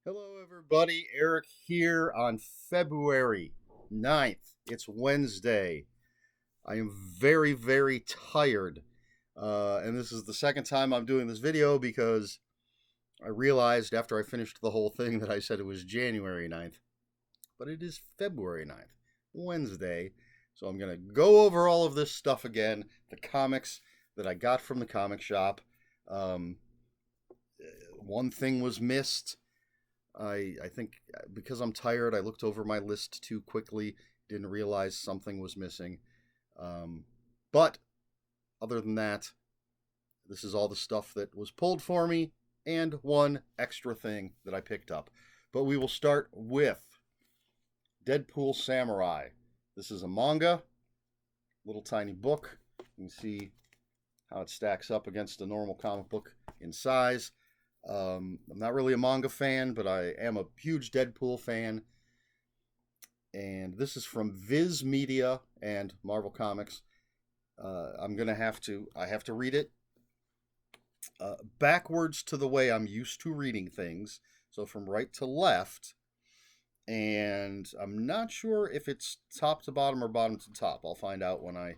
Hello, everybody. Eric here on February 9th. It's Wednesday. I am very, very tired. And this is the second time I'm doing this video because I realized after I finished the whole thing that I said it was January 9th. But it is February 9th, Wednesday. So I'm going to go over all of this stuff again, the comics that I got from the comic shop. One thing was missed. I think because I'm tired, I looked over my list too quickly, didn't realize something was missing. But other than that, this is all the stuff that was pulled for me and one extra thing that I picked up. But we will start with Deadpool Samurai. This is a manga, little tiny book. You can see how it stacks up against a normal comic book in size. I'm not really a manga fan, but I am a huge Deadpool fan. And this is from Viz Media and Marvel Comics. I have to read it backwards to the way I'm used to reading things. So from right to left. And I'm not sure if it's top to bottom or bottom to top. I'll find out when I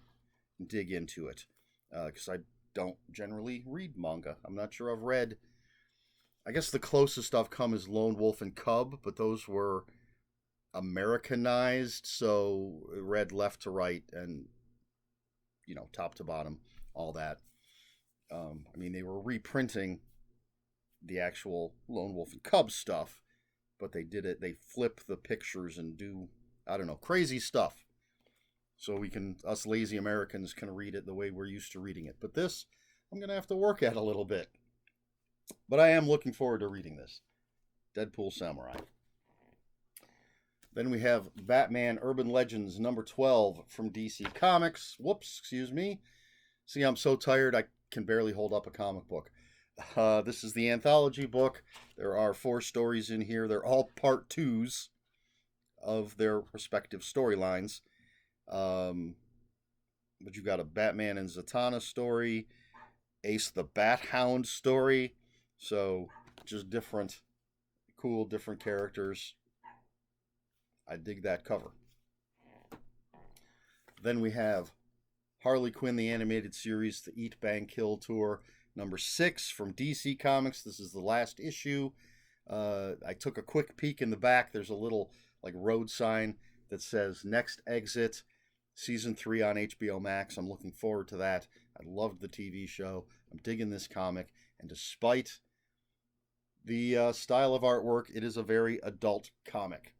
dig into it. Because I don't generally read manga. I'm not sure I've read. I guess the closest I've come is Lone Wolf and Cub, but those were Americanized, so read left to right and, top to bottom, all that. They were reprinting the actual Lone Wolf and Cub stuff, but they flip the pictures and do, I don't know, crazy stuff. So us lazy Americans can read it the way we're used to reading it. But this, I'm going to have to work at a little bit. But I am looking forward to reading this. Deadpool Samurai. Then we have Batman Urban Legends number 12 from DC Comics. Whoops, excuse me. See, I'm so tired I can barely hold up a comic book. This is the anthology book. There are 4 stories in here. They're all part 2s of their respective storylines. But you've got a Batman and Zatanna story, Ace the Bat Hound story. So just different characters. I dig that cover. Then we have Harley Quinn, the animated series, the Eat, Bang, Kill tour, number 6 from DC Comics. This is the last issue. I took a quick peek in the back. There's a little road sign that says next exit, season 3 on HBO Max. I'm looking forward to that. I loved the TV show. I'm digging this comic. And despite the style of artwork, it is a very adult comic.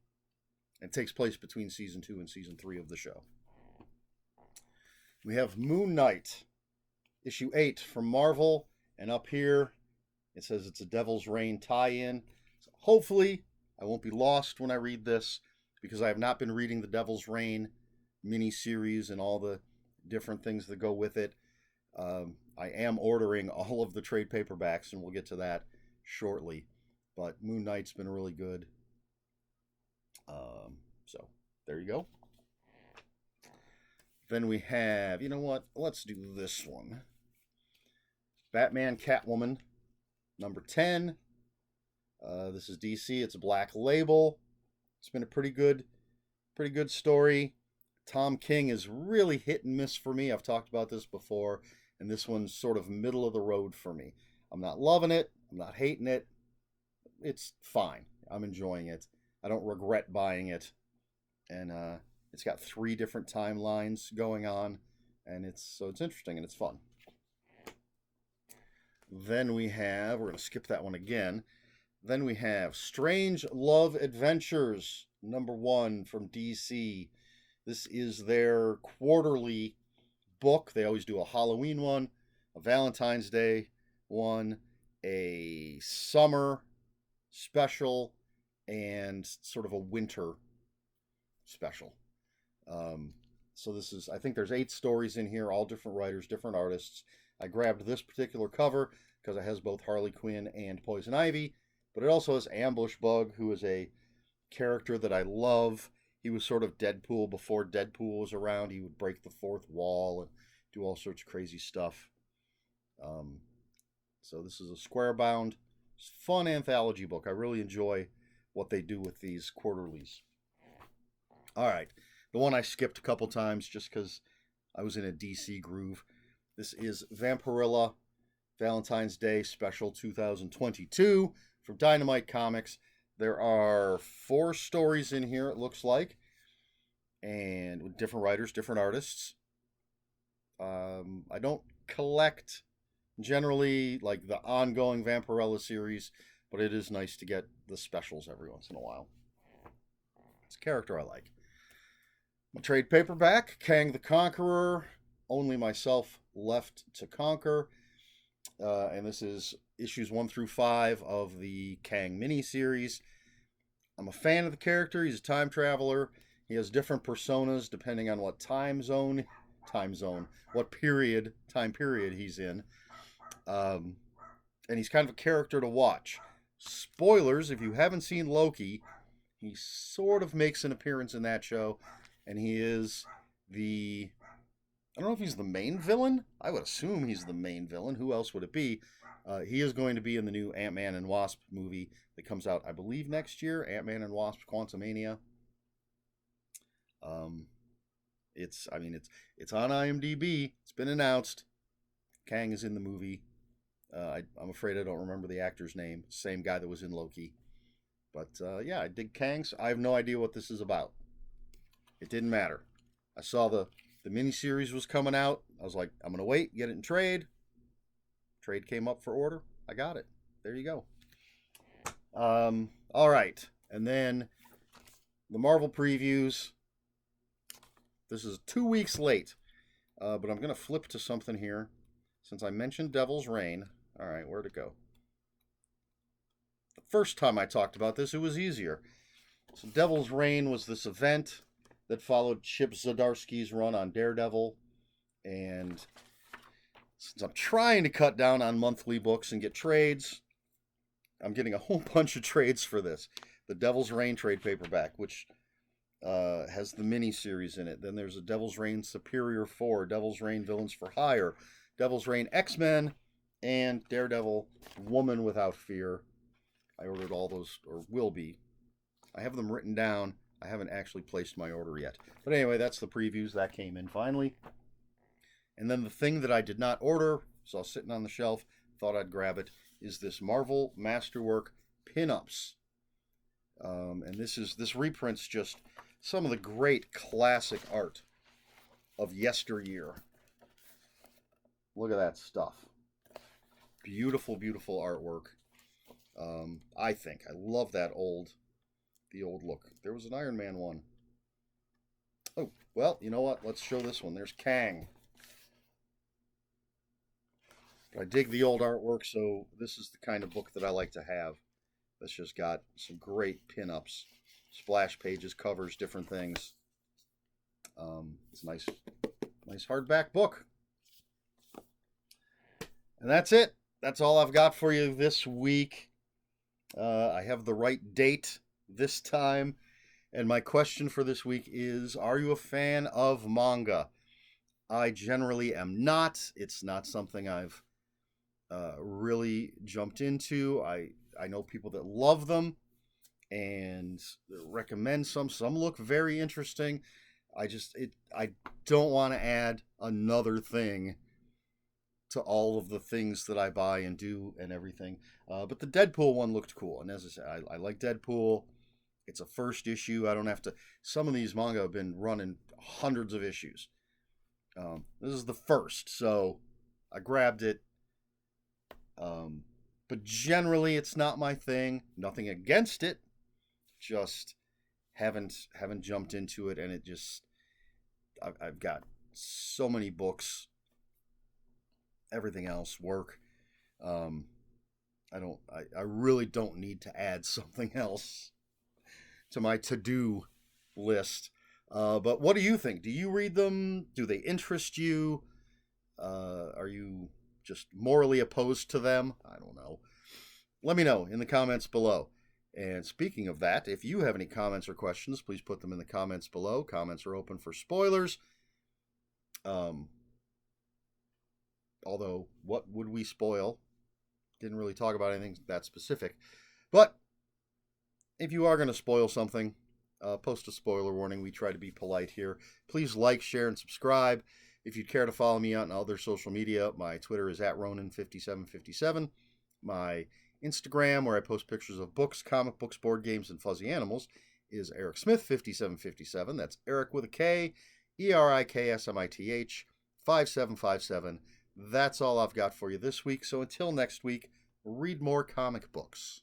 It takes place between season 2 and season 3 of the show. We have Moon Knight, issue 8 from Marvel. And up here, it says it's a Devil's Reign tie-in. So hopefully, I won't be lost when I read this, because I have not been reading the Devil's Reign miniseries and all the different things that go with it. I am ordering all of the trade paperbacks, and we'll get to that shortly. But Moon Knight's been really good. So there you go. Then we have, you know what? Let's do this one. Batman Catwoman, number 10. This is DC. It's a Black Label. It's been a pretty good story. Tom King is really hit and miss for me. I've talked about this before, and this one's sort of middle of the road for me. I'm not loving it. I'm not hating it. It's fine. I'm enjoying it. I don't regret buying it. And it's got 3 different timelines going on, and it's interesting and it's fun. Then we're going to skip that one again. Then we have Strange Love Adventures, number 1 from DC. This is their quarterly book. They always do a Halloween one, a Valentine's Day one, a summer special, and sort of a winter special. So this is, I think there's 8 stories in here, all different writers, different artists. I grabbed this particular cover because it has both Harley Quinn and Poison Ivy, but it also has Ambush Bug, who is a character that I love. He was sort of Deadpool before Deadpool was around. He would break the 4th wall and do all sorts of crazy stuff. So this is a square bound, fun anthology book. I really enjoy what they do with these quarterlies. All right. The one I skipped a couple times just because I was in a DC groove. This is Vampirella Valentine's Day Special 2022 from Dynamite Comics. There are 4 stories in here, it looks like, and with different writers, different artists. I don't collect generally like the ongoing Vampirella series, but it is nice to get the specials every once in a while. It's a character I like. My trade paperback, Kang the Conqueror, Only Myself Left to Conquer. And this is issues 1 through 5 of the Kang miniseries. I'm a fan of the character. He's a time traveler. He has different personas depending on what time zone, what time period he's in. And he's kind of a character to watch. Spoilers, if you haven't seen Loki, he sort of makes an appearance in that show. And he is I don't know if he's the main villain. I would assume he's the main villain. Who else would it be? He is going to be in the new Ant-Man and Wasp movie that comes out, I believe, next year. Ant-Man and Wasp: Quantumania. It's on IMDb. It's been announced. Kang is in the movie. I'm afraid I don't remember the actor's name. Same guy that was in Loki. But yeah, I dig Kang's. I have no idea what this is about. It didn't matter. I saw the miniseries was coming out. I was like, I'm going to wait, get it in trade. Trade came up for order. I got it. There you go. All right. And then the Marvel previews. This is 2 weeks late, but I'm going to flip to something here. Since I mentioned Devil's Reign. All right, where'd it go? The first time I talked about this, it was easier. So Devil's Reign was this event that followed Chip Zdarsky's run on Daredevil. And since I'm trying to cut down on monthly books and get trades, I'm getting a whole bunch of trades for this. The Devil's Reign trade paperback, which has the mini-series in it. Then there's a Devil's Reign Superior 4, Devil's Reign Villains for Hire, Devil's Reign X-Men, and Daredevil Woman Without Fear. I ordered all those, or will be. I have them written down. I haven't actually placed my order yet. But anyway, that's the previews. That came in finally. And then the thing that I did not order, saw sitting on the shelf, thought I'd grab it, is this Marvel Masterwork Pinups. And this reprints just some of the great classic art of yesteryear. Look at that stuff. Beautiful, beautiful artwork. I think. I love the old look. There was an Iron Man one. Oh, well, you know what? Let's show this one. There's Kang. I dig the old artwork, so this is the kind of book that I like to have. That's just got some great pinups, splash pages, covers, different things. It's a nice hardback book. And that's it. That's all I've got for you this week. I have the right date this time. And my question for this week is, are you a fan of manga? I generally am not. It's not something I've really jumped into. I know people that love them and recommend some. Some look very interesting. I don't want to add another thing to all of the things that I buy and do and everything. But the Deadpool one looked cool. And as I said, I like Deadpool. It's a first issue. I don't have to... Some of these manga have been running hundreds of issues. This is the first, so I grabbed it. But generally, it's not my thing. Nothing against it. Just haven't jumped into it, and it just... I've got so many books. Everything else, work. I really don't need to add something else to my to-do list. But what do you think? Do you read them? Do they interest you? Are you just morally opposed to them? I don't know. Let me know in the comments below. And speaking of that, if you have any comments or questions, please put them in the comments below. Comments are open for spoilers. Although, what would we spoil? Didn't really talk about anything that specific. But if you are going to spoil something, post a spoiler warning. We try to be polite here. Please like, share, and subscribe. If you'd care to follow me on other social media, my Twitter is @Ronin5757. My Instagram, where I post pictures of books, comic books, board games, and fuzzy animals, is Eric Smith 5757. That's Eric with a K, ERIKSMITH 5757. That's all I've got for you this week. So until next week, read more comic books.